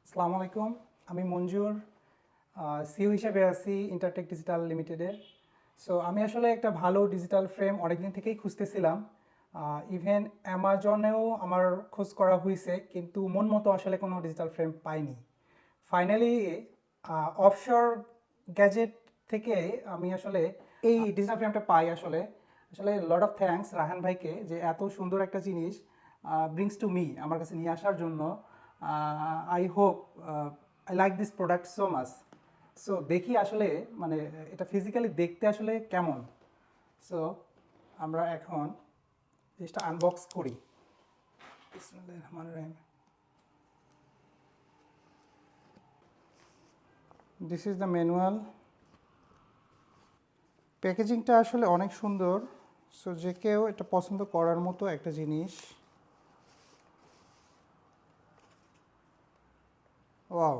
আসসালামু আলাইকুম, আমি মঞ্জুর, সিইও হিসেবে আছি ইন্টারটেক ডিজিটাল লিমিটেডে। সো আমি আসলে একটা ভালো ডিজিটাল ফ্রেম অনেকদিন থেকেই খুঁজতেছিলাম। ইভেন অ্যামাজনেও আমার খোঁজ করা হয়েছে, কিন্তু মন মতো আসলে কোনো ডিজিটাল ফ্রেম পাইনি। ফাইনালি অফশোর গ্যাজেট থেকে আমি আসলে এই ডিজিটাল ফ্রেমটা পাই। আসলে আসলে লট অফ থ্যাঙ্কস রাহান ভাইকে, যে এত সুন্দর একটা জিনিস ব্রিংস টু মি আমার কাছে নিয়ে আসার জন্য। I hope I like this product so much. So দেখি আসলে মানে এটা ফিজিক্যালি দেখতে আসলে কেমন। সো আমরা এখন জিনিসটা আনবক্স করি। বিসমিল্লাহির রহমানির রহিম। This is the manual. প্যাকেজিংটা আসলে অনেক সুন্দর। সো যে কেউ এটা পছন্দ করার মতো একটা জিনিস। ওয়াও,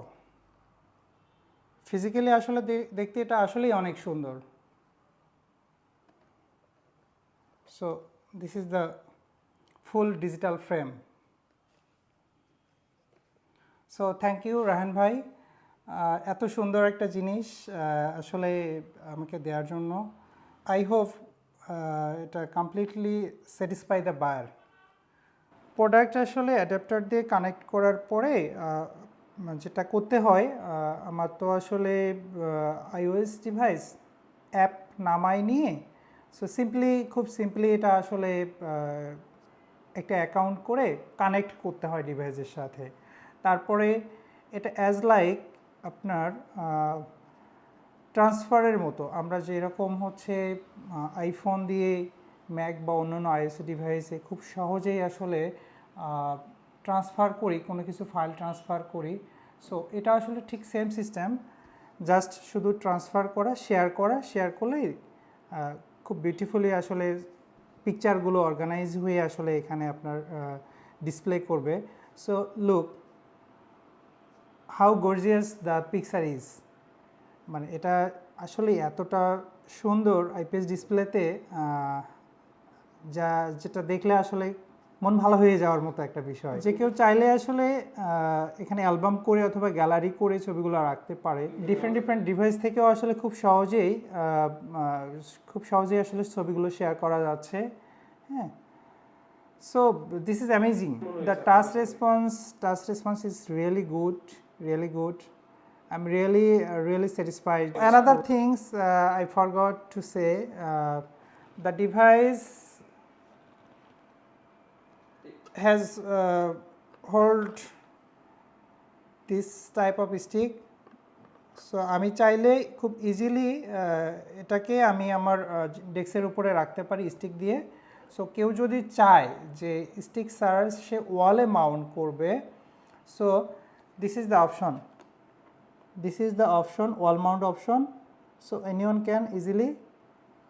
ফিজিক্যালি আসলে দেখতে এটা আসলেই অনেক সুন্দর। So this is the full digital frame. So thank you Rahan ভাই, এত সুন্দর একটা জিনিস আসলে আমাকে দেওয়ার জন্য। আই হোপ এটা completely satisfy the buyer. Product আসলে অ্যাডাপ্টার দিয়ে কানেক্ট করার পরে যেটা করতে হয়, আমার তো আসলে আইওএস ডিভাইস অ্যাপ নামাই নিয়ে, সো খুব সিম্পলি এটা আসলে একটা অ্যাকাউন্ট করে কানেক্ট করতে হয় ডিভাইসের সাথে। তারপরে এটা অ্যাজ লাইক আপনার ট্রান্সফারের মতো, আমরা যেরকম হচ্ছে আইফোন দিয়ে ম্যাক বা অন্যান্য আইওএস ডিভাইসে খুব সহজেই আসলে ট্রান্সফার করি, কোনো কিছু ফাইল ট্রান্সফার করি। সো এটা আসলে ঠিক সেম সিস্টেম, জাস্ট শুধু ট্রান্সফার করা, শেয়ার করলেই খুব বিউটিফুলি আসলে পিকচারগুলো অর্গানাইজ হয়ে আসলে এখানে আপনার ডিসপ্লে করবে। So look how gorgeous the picture is. মানে এটা আসলে এতটা সুন্দর আইপিএস ডিসপ্লেতে, যেটা দেখলে আসলে মন ভালো হয়ে যাওয়ার মতো একটা বিষয়। যে কেউ চাইলে আসলে এখানে অ্যালবাম করে অথবা গ্যালারি করে ছবিগুলো রাখতে পারে। ডিফারেন্ট ডিভাইস থেকেও আসলে খুব সহজেই আসলে ছবিগুলো শেয়ার করা যাচ্ছে। হ্যাঁ, so this is amazing. The task response is really good. I'm really satisfied. Another things I forgot to say, the device has hold this type of stick. So আমি চাইলে খুব ইজিলি এটাকে আমি আমার ডেস্কের উপরে রাখতে পারি স্টিক দিয়ে। সো কেউ যদি চায় যে স্টিক ছাড়া সে ওয়ালে মাউন্ট করবে, so this is the option, wall mount option. So anyone can easily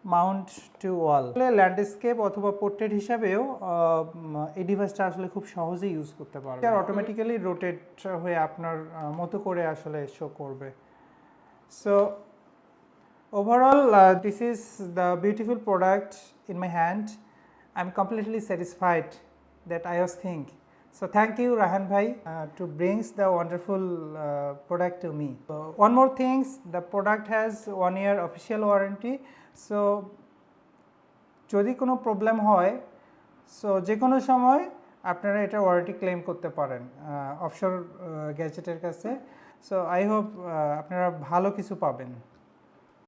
mount to wall. Landscape অথবা পোর্ট্রেট হিসাবেও এই ডিভাইসটা আসলে খুব সহজেই ইউজ করতে পারবে। আর অটোমেটিক্যালি রোটেট হয়ে আপনার মতো করে আসলে শো করবে। So overall, this is the beautiful product in my hand. I'm completely satisfied that iOS thing. So thank you Rahan bhai to brings the wonderful product to me. One more things, the product has 1 year official warranty. So যদি কোনো problem হয়, so যে কোনো সময় আপনারা এটা warranty claim করতে পারেন অফশোর গ্যাজেটের কাছে। সো আই হোপ আপনারা ভালো কিছু পাবেন।